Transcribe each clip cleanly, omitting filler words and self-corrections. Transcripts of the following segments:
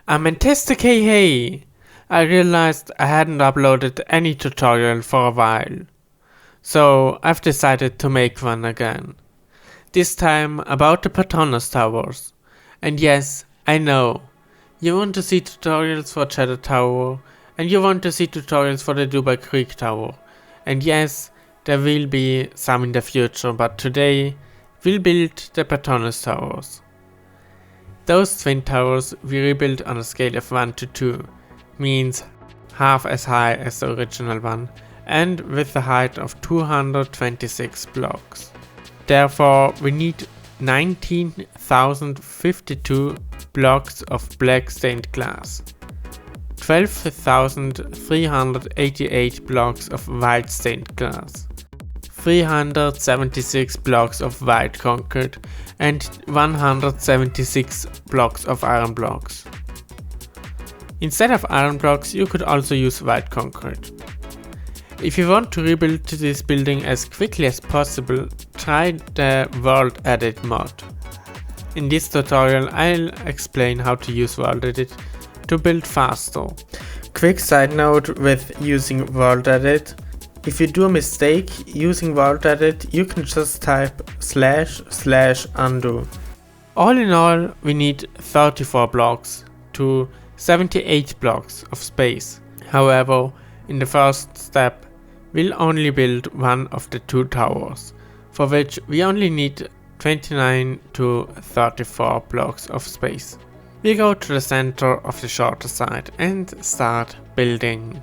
I'm Manchester Hey! I realized I hadn't uploaded any tutorial for a while, so I've decided to make one again. This time about the Patronus Towers. And yes, I know, you want to see tutorials for Cheddar Tower, and you want to see tutorials for the Dubai Creek Tower. And yes, there will be some in the future, but today we'll build the Patronus Towers. Those twin towers we rebuilt on a scale of 1 to 2, means half as high as the original one, and with a height of 226 blocks. Therefore, we need 19,052 blocks of black stained glass, 12,388 blocks of white stained glass, 376 blocks of white concrete, and 176 blocks of iron blocks. Instead of iron blocks, you could also use white concrete. If you want to rebuild this building as quickly as possible, try the World Edit mod. In this tutorial, I'll explain how to use World Edit to build faster. Quick side note with using World Edit: if you do a mistake using World Edit, you can just type //undo. All in all, we need 34 blocks to 78 blocks of space. However, in the first step, we'll only build one of the two towers, for which we only need 29 to 34 blocks of space. We go to the center of the shorter side and start building.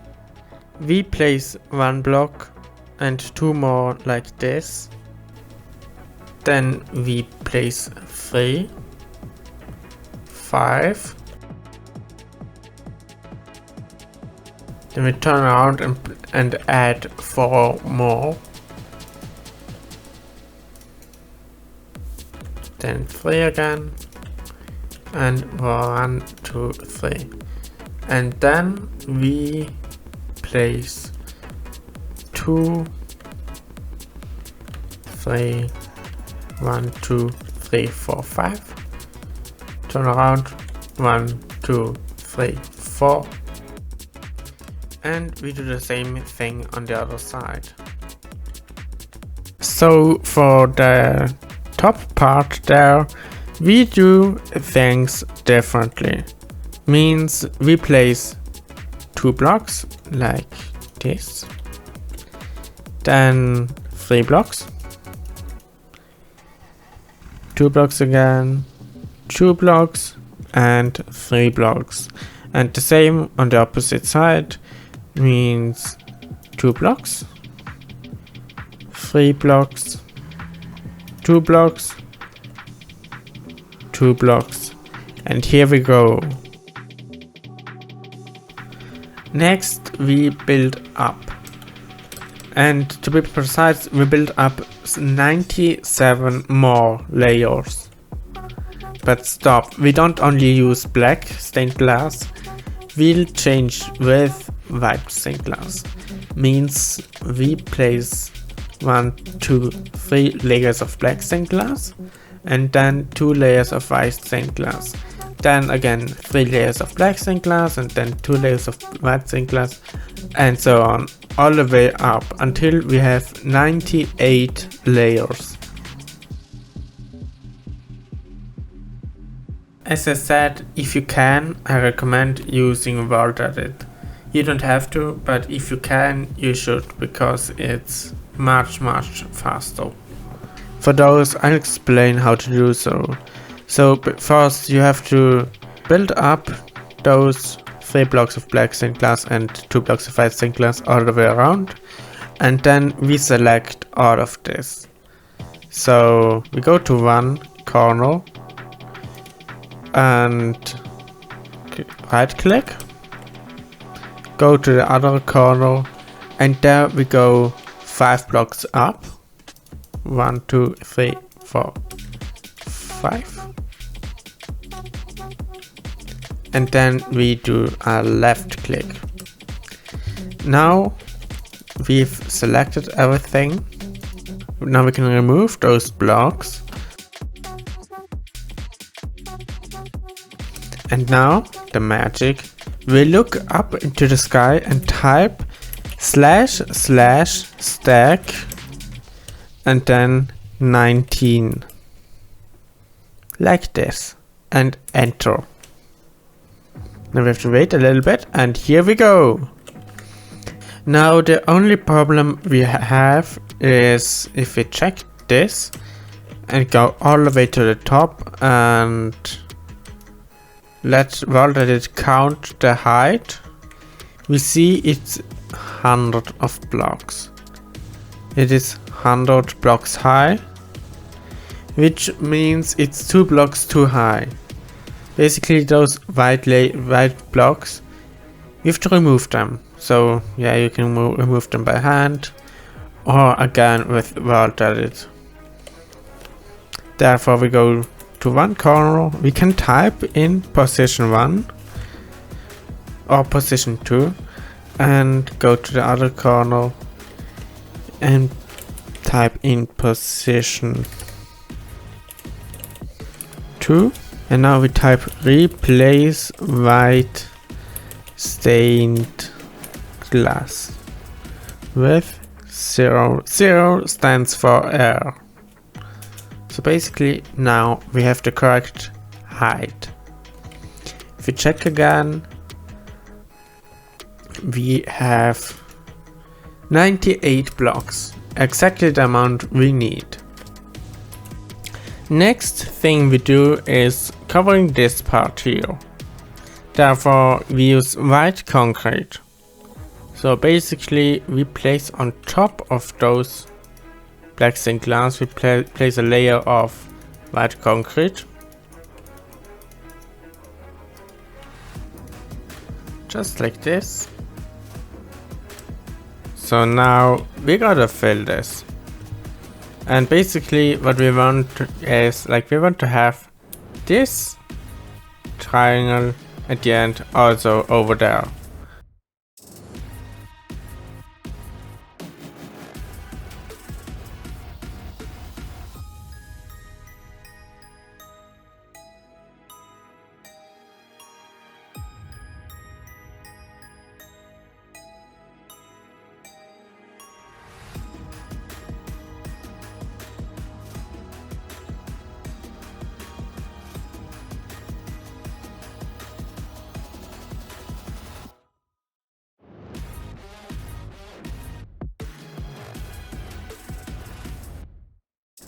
We place one block and two more like this. Then we place 3, 5. Then we turn around and add 4 more. Then 3 again. And 1, 2, 3. And then we place 2, 3, 1, 2, 3, 4, 5. Turn around, 1, 2, 3, 4. And we do the same thing on the other side. So for the top part there, we do things differently. Means we place 2 blocks like this, then 3 blocks, 2 blocks again, 2 blocks and 3 blocks, and the same on the opposite side, means 2 blocks, 3 blocks, 2 blocks, 2 blocks, and here we go. Next we build up, and to be precise, we build up 97 more layers. But stop, we don't only use black stained glass, we'll change with white stained glass. Means we place 1, 2, 3 layers of black stained glass, and then 2 layers of white stained glass. Then again 3 layers of black stained glass, and then 2 layers of white stained glass, and so on, all the way up until we have 98 layers. As I said, if you can, I recommend using World Edit. You don't have to, but if you can, you should, because it's much faster. For those, I'll explain how to do so. So first you have to build up those 3 blocks of black stained glass and 2 blocks of white stained glass all the way around, and then we select all of this. So we go to one corner and right click, go to the other corner, and there we go 5 blocks up, 1, 2, 3, 4, 5. And then we do a left click. Now we've selected everything. Now we can remove those blocks. And now the magic, we look up into the sky and type //stack and then 19. Like this. And enter. Now we have to wait a little bit and here we go. Now the only problem we have is if we check this and go all the way to the top and let WorldEdit count the height, we see it's 100 of blocks. It is 100 blocks high, which means it's 2 blocks too high. Basically those white blocks, you have to remove them. So yeah, you can remove them by hand or again with WorldEdit. Therefore we go to one corner, we can type in position 1 or position 2 and go to the other corner and type in position 2, and now we type replace white stained glass with 0. 0 stands for error. So basically now we have the correct height. If we check again, we have 98 blocks, exactly the amount we need. Next thing we do is covering this part here. Therefore we use white concrete. So basically we place on top of those black stained glass, we place a layer of white concrete. Just like this. So now we gotta fill this. And basically what we want is, like, we want to have this triangle at the end also over there.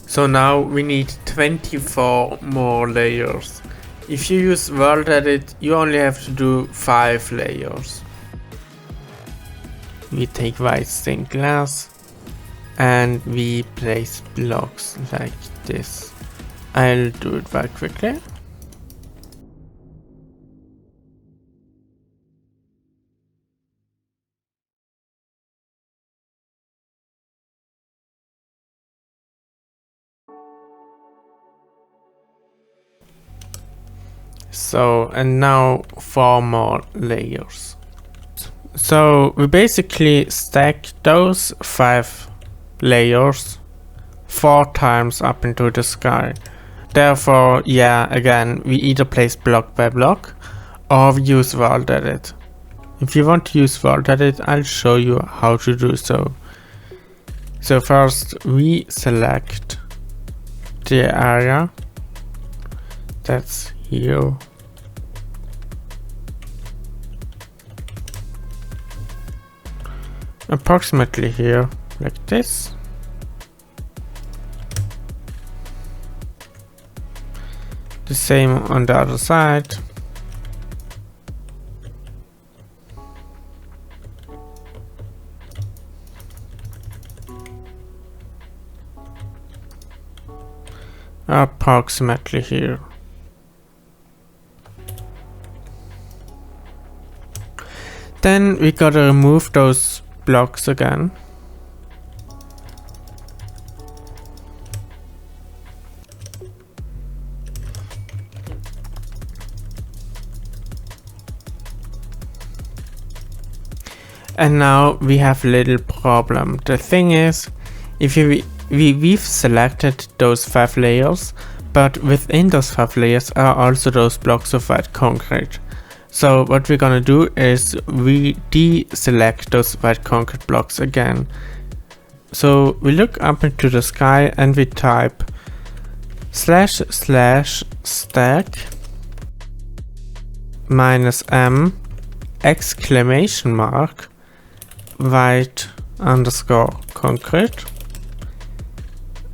So now we need 24 more layers. If you use WorldEdit, you only have to do 5 layers. We take white stained glass and we place blocks like this. I'll do it very quickly. So, and now 4 more layers. So we basically stack those 5 layers 4 times up into the sky. Therefore, yeah, again, we either place block by block or we use WorldEdit. If you want to use WorldEdit, I'll show you how to do so. So first we select the area that's here. Approximately here, like this. The same on the other side. Approximately here. Then we gotta remove those blocks again. And now we have a little problem. The thing is, if we've selected those 5 layers, but within those 5 layers are also those blocks of white concrete. So what we're gonna do is we deselect those white concrete blocks again. So we look up into the sky and we type //stack -m exclamation mark white underscore concrete,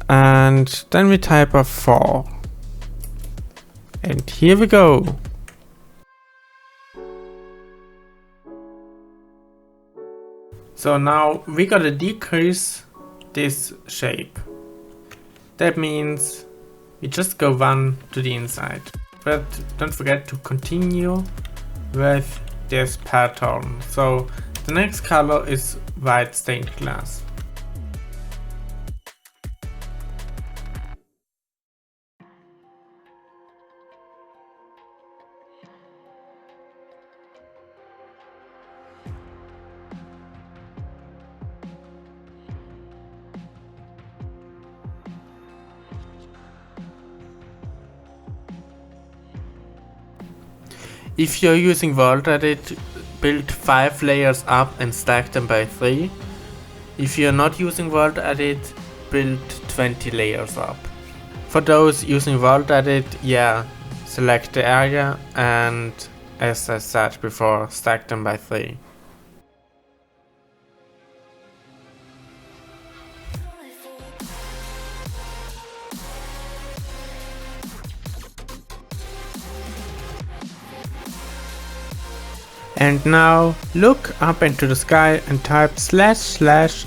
and then we type a 4, and here we go. So now we gotta decrease this shape. That means we just go one to the inside, but don't forget to continue with this pattern. So the next color is white stained glass. If you're using VaultEdit, build 5 layers up and stack them by 3. If you're not using VaultEdit, build 20 layers up. For those using VaultEdit, yeah, select the area and, as I said before, stack them by 3. And now look up into the sky and type //stack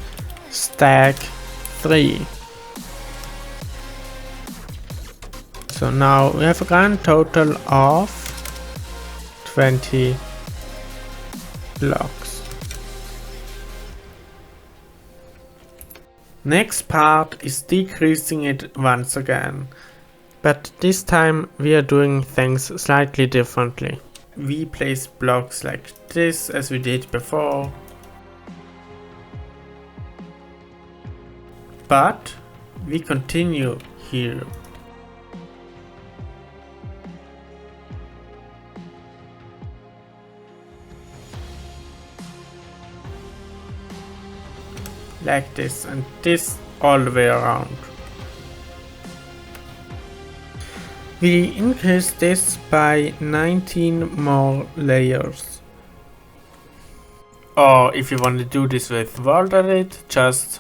3. So now we have a grand total of 20 blocks. Next part is decreasing it once again, but this time we are doing things slightly differently. We place blocks like this as we did before, but we continue here. Like this, and this all the way around. We increase this by 19 more layers. Or if you want to do this with VaultEdit, just,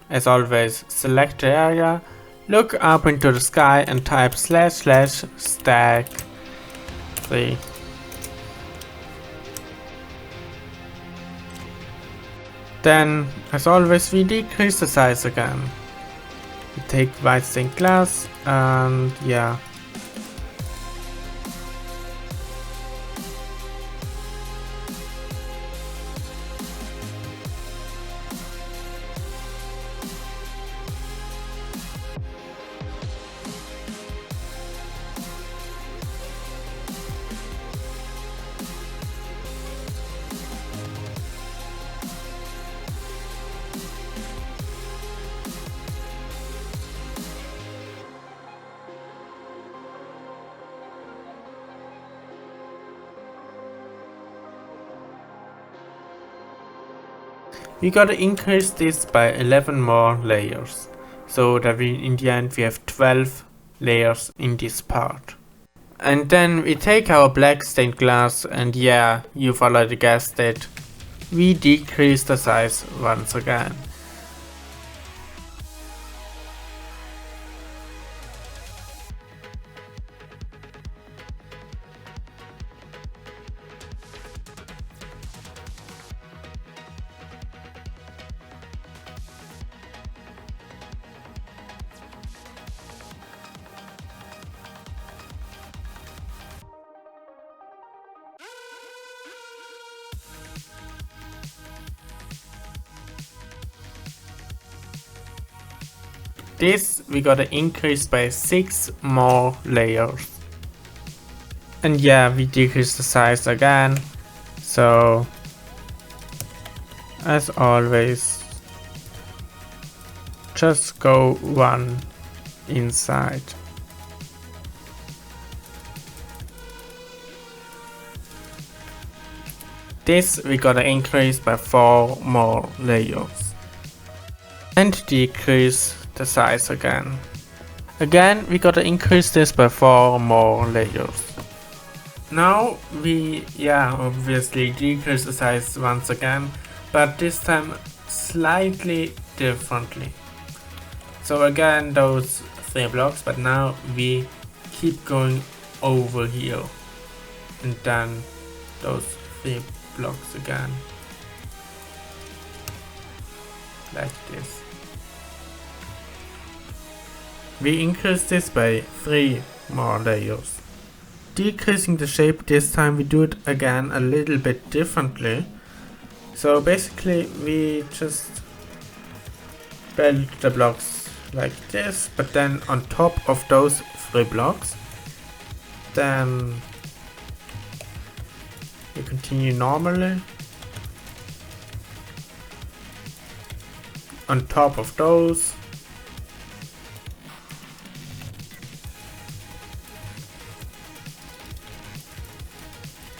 as always, select the area, look up into the sky and type //stack 3. Then, as always, we decrease the size again. We take white stained glass and yeah. We gotta increase this by 11 more layers, so that in the end we have 12 layers in this part. And then we take our black stained glass and yeah, you've already guessed it, we decrease the size once again. This we gotta increase by 6 more layers. And yeah, we decrease the size again. So, as always, just go one inside. This we gotta increase by 4 more layers. And decrease the size again. Again, we gotta increase this by 4 more layers. Now we, obviously decrease the size once again, but this time slightly differently. So again, those 3 blocks, but now we keep going over here. And then those 3 blocks again. Like this. We increase this by 3 more layers. Decreasing the shape this time, we do it again a little bit differently. So basically we just build the blocks like this, but then on top of those 3 blocks, then we continue normally. On top of those,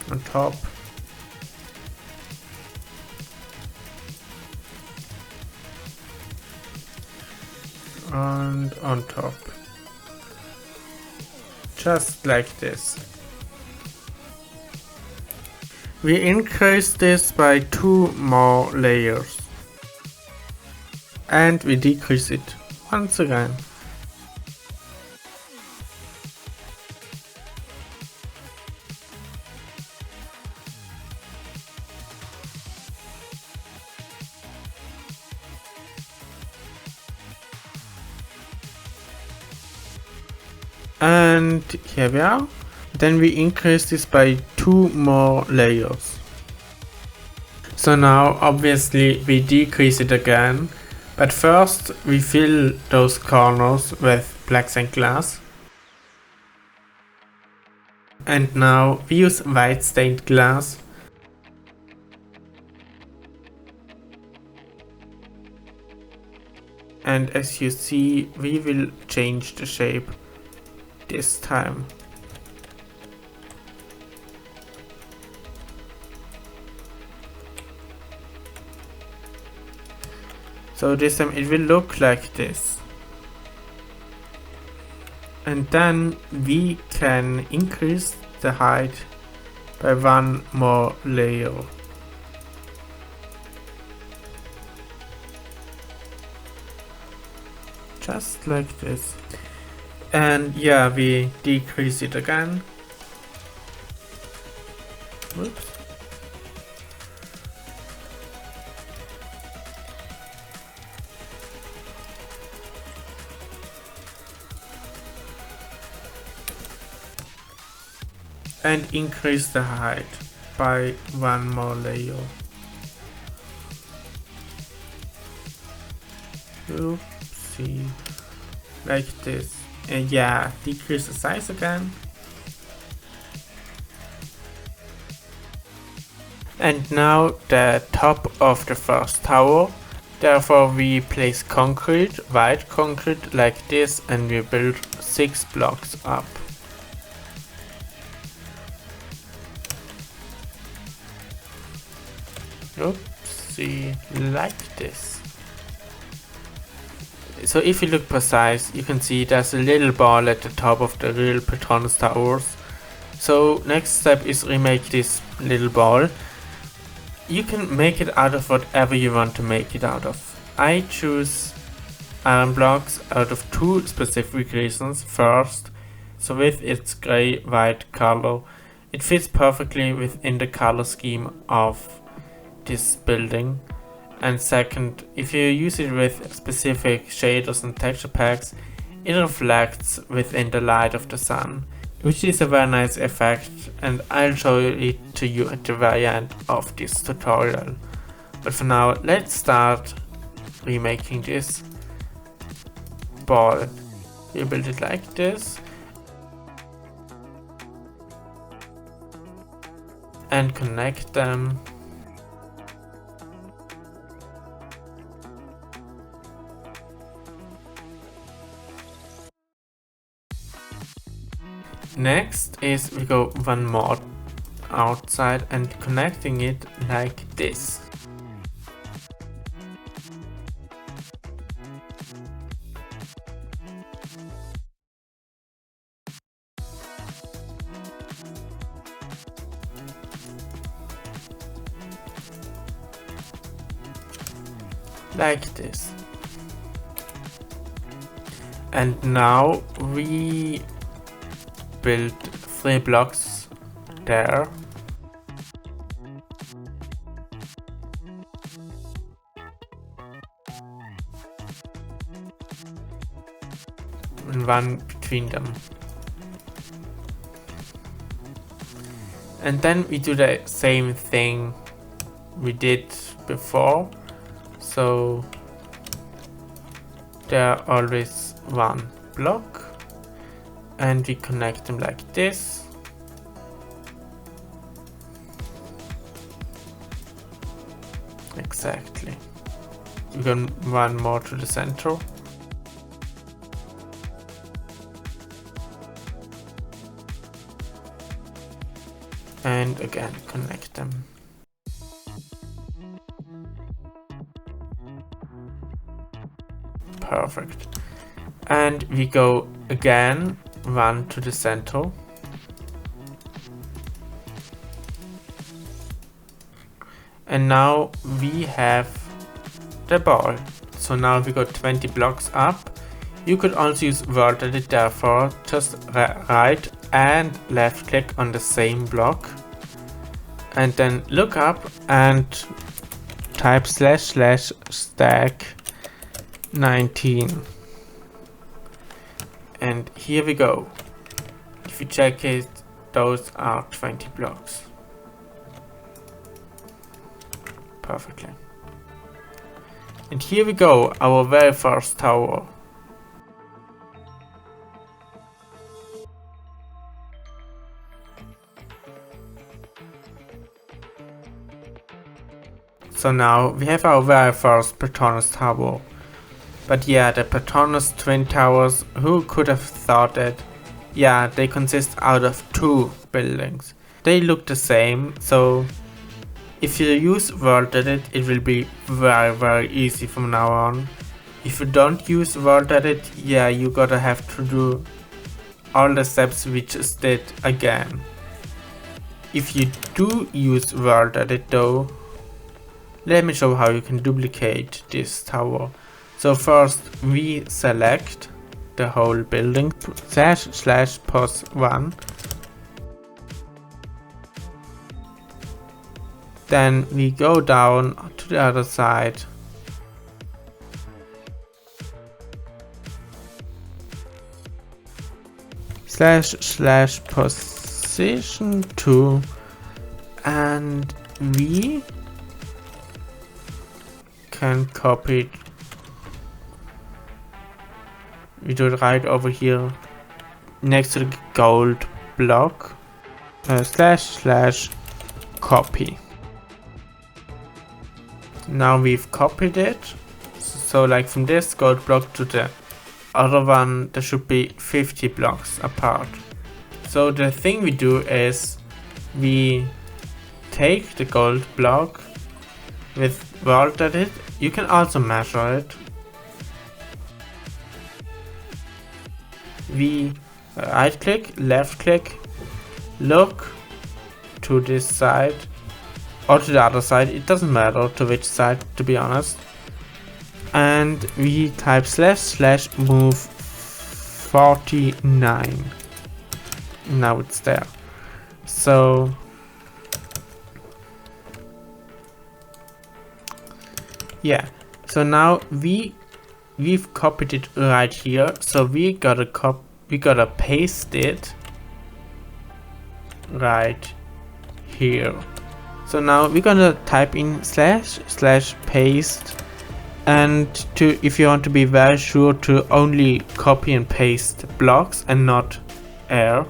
on top, and on top, just like this. We increase this by 2 more layers, and we decrease it once again. And here we are. Then we increase this by 2 more layers. So now obviously we decrease it again, but first we fill those corners with black stained glass. And now we use white stained glass. And as you see, we will change the shape this time. So this time it will look like this. And then we can increase the height by 1 more layer. Just like this. And we decrease it again. Whoops. And increase the height by 1 more layer. Oopsie. Like this. And decrease the size again. And now the top of the first tower. Therefore we place concrete, white concrete like this, and we build 6 blocks up. Oopsie, like this. So if you look precise, you can see there's a little ball at the top of the real Patronus towers. So next step is remake this little ball. You can make it out of whatever you want to make it out of. I choose iron blocks out of 2 specific reasons. First, so with its grey-white color, it fits perfectly within the color scheme of this building. And second, if you use it with specific shaders and texture packs, it reflects within the light of the sun, which is a very nice effect, and I'll show it to you at the very end of this tutorial. But for now, let's start remaking this ball. You build it like this, and connect them. Next is we go 1 more outside and connecting it like this. Like this. And now we build 3 blocks there. And one between them. And then we do the same thing we did before. So there are always 1 block and we connect them like this. Exactly. We can 1 more to the center. And again connect them. Perfect. And we go again 1 to the center. And now we have the ball. So now we got 20 blocks up. You could also use World Edit, therefore just right and left click on the same block. And then look up and type / stack 19. And here we go. If you check it, those are 20 blocks. Perfectly. And here we go, our very first tower. So now we have our very first Patronus tower. But yeah, the Patronus twin towers, who could have thought that? Yeah, they consist out of 2 buildings. They look the same, so if you use World Edit, it will be very easy from now on. If you don't use World Edit, yeah, you gotta have to do all the steps we just did again. If you do use World Edit though, let me show how you can duplicate this tower. So first we select the whole building / /pos1. Then we go down to the other side. / position 2, and we can copy it. We do it right over here next to the gold block. / copy. Now we've copied it. So like from this gold block to the other one, there should be 50 blocks apart. So the thing we do is we take the gold block with World Edit. You can also measure it. We right click, left click, look to this side or to the other side, it doesn't matter to which side, to be honest. And we type / move 49. Now it's there. So yeah, so now we've copied it right here. So we gotta paste it right here. So now we're gonna type in / paste, and if you want to be very sure to only copy and paste blocks and not air,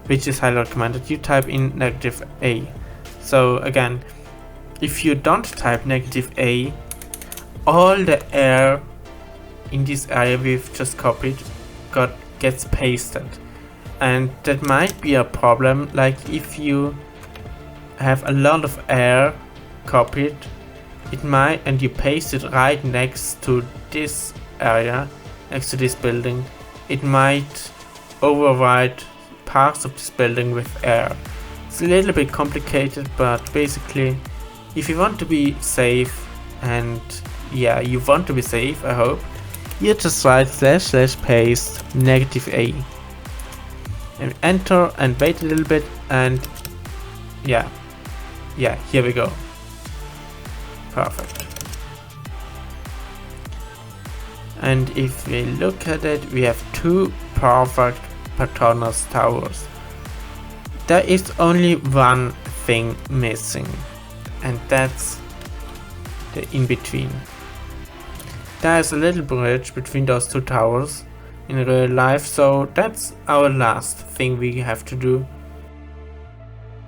which is highly recommended, you type in -a. So again, if you don't type -a, all the air in this area we've just copied gets pasted, and that might be a problem. Like if you have a lot of air copied, it might, and you paste it right next to this area, next to this building, it might override parts of this building with air. It's a little bit complicated, but basically, if you want to be safe, and yeah, you want to be safe, I hope, you just write / paste -a and enter and wait a little bit, and yeah, here we go. Perfect. And if we look at it, we have two perfect Patronus towers. There is only one thing missing, and that's the in-between. There is a little bridge between those two towers in real life, so that's our last thing we have to do.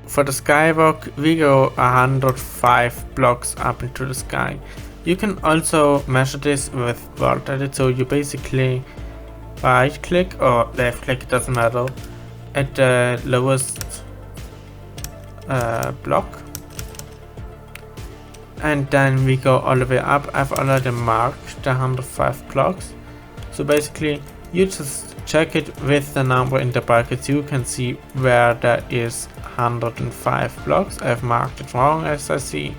For the skywalk, we go 105 blocks up into the sky. You can also measure this with World Edit, so you basically right click or left click, it doesn't matter, at the lowest block, and then we go all the way up. I've already marked the 105 blocks, so basically you just check it with the number in the brackets. You can see where there is 105 blocks. I've marked it wrong, as I see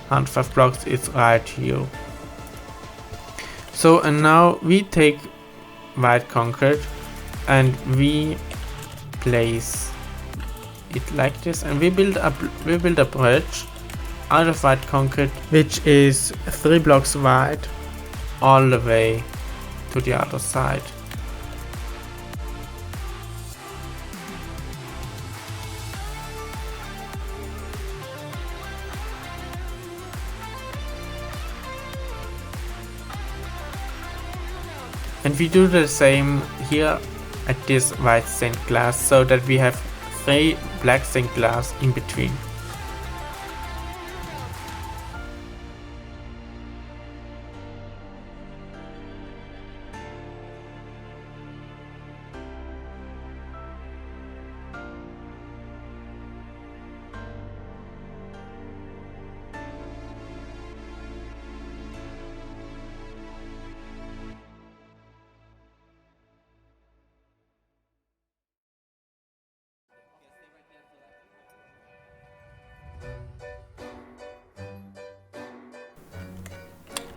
105 blocks is right here. So, and now we take white concrete and we place it like this, and we build a bridge out of white concrete, which is 3 blocks wide all the way to the other side. And we do the same here at this white stained glass, so that we have 3 black stained glass in between.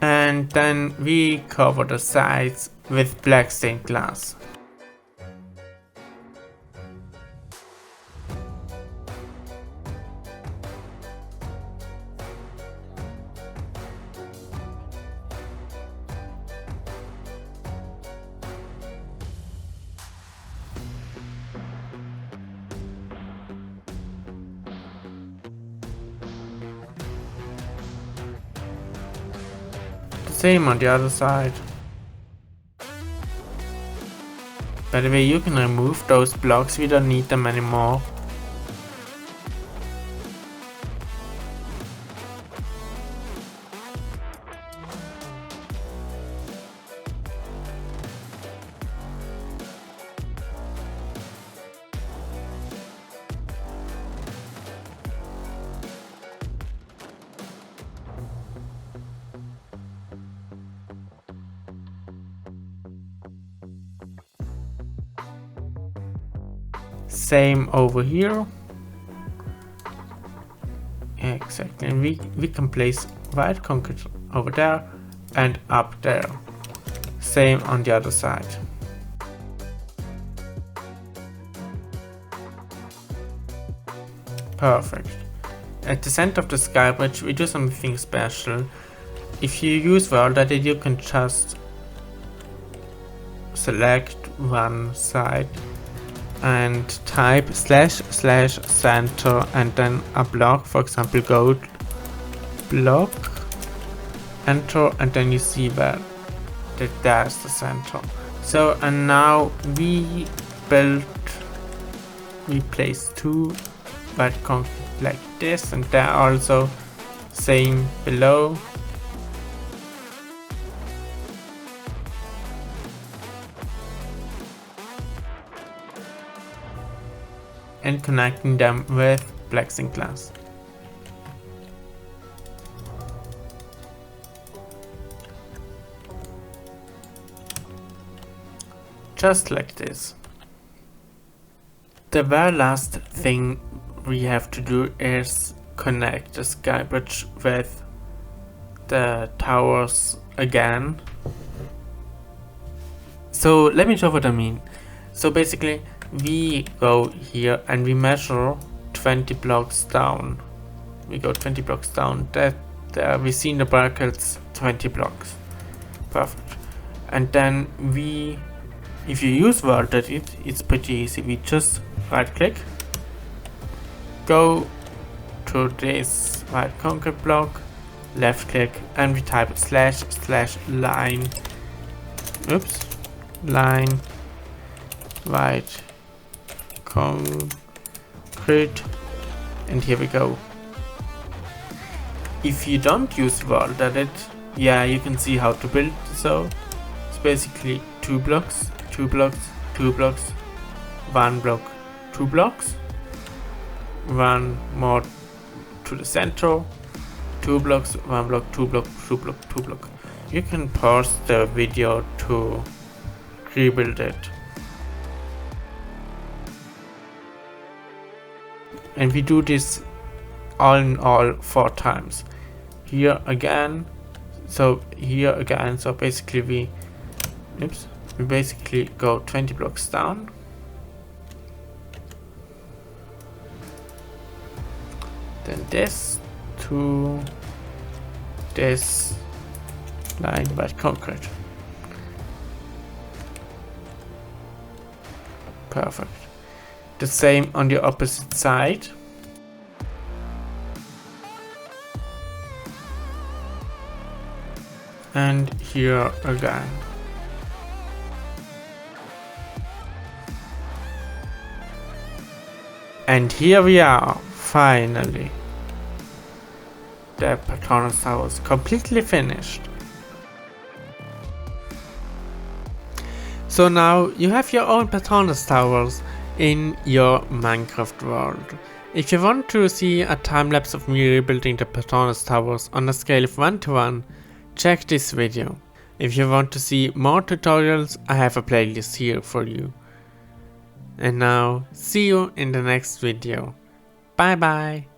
And then we cover the sides with black stained glass. Same on the other side. By the way, you can remove those blocks, we don't need them anymore. Same over here. Exactly, and we can place white concrete over there and up there. Same on the other side. Perfect. At the center of the sky bridge we do something special. If you use World Edit, you can just select one side and type //center and then a block, for example gold block, enter, and then you see that there's the center. So, and now we place 2 white concrete like this, and there also same below. And connecting them with black stained glass. just like this. The very last thing we have to do is connect the sky bridge with the towers again. So let me show what I mean. So basically we go here and we measure 20 blocks down. We go 20 blocks down. That there we see in the brackets 20 blocks. Perfect. And then we, if you use World Edit, it's pretty easy. We just right click, go to this white concrete block, left click, and we type //line, line white concrete, and here we go. If you don't use World Edit, yeah, you can see how to build. So it's basically 2 blocks, 2 blocks, 2 blocks, 1 block, 2 blocks, 1 more to the center, 2 blocks, 1 block, 2 block, 2 block, 2 block. You can pause the video to rebuild it. And we do this all in all 4 times. Here again, so here again, so basically we basically go 20 blocks down. Then this to this line white concrete. Perfect. The same on the opposite side. And here again. And here we are, finally. The Patronus Tower is completely finished. So now you have your own Patronus Towers in your Minecraft world. If you want to see a time-lapse of me rebuilding the Patronus Towers on a scale of 1:1, check this video. If you want to see more tutorials, I have a playlist here for you. And now, see you in the next video. Bye bye.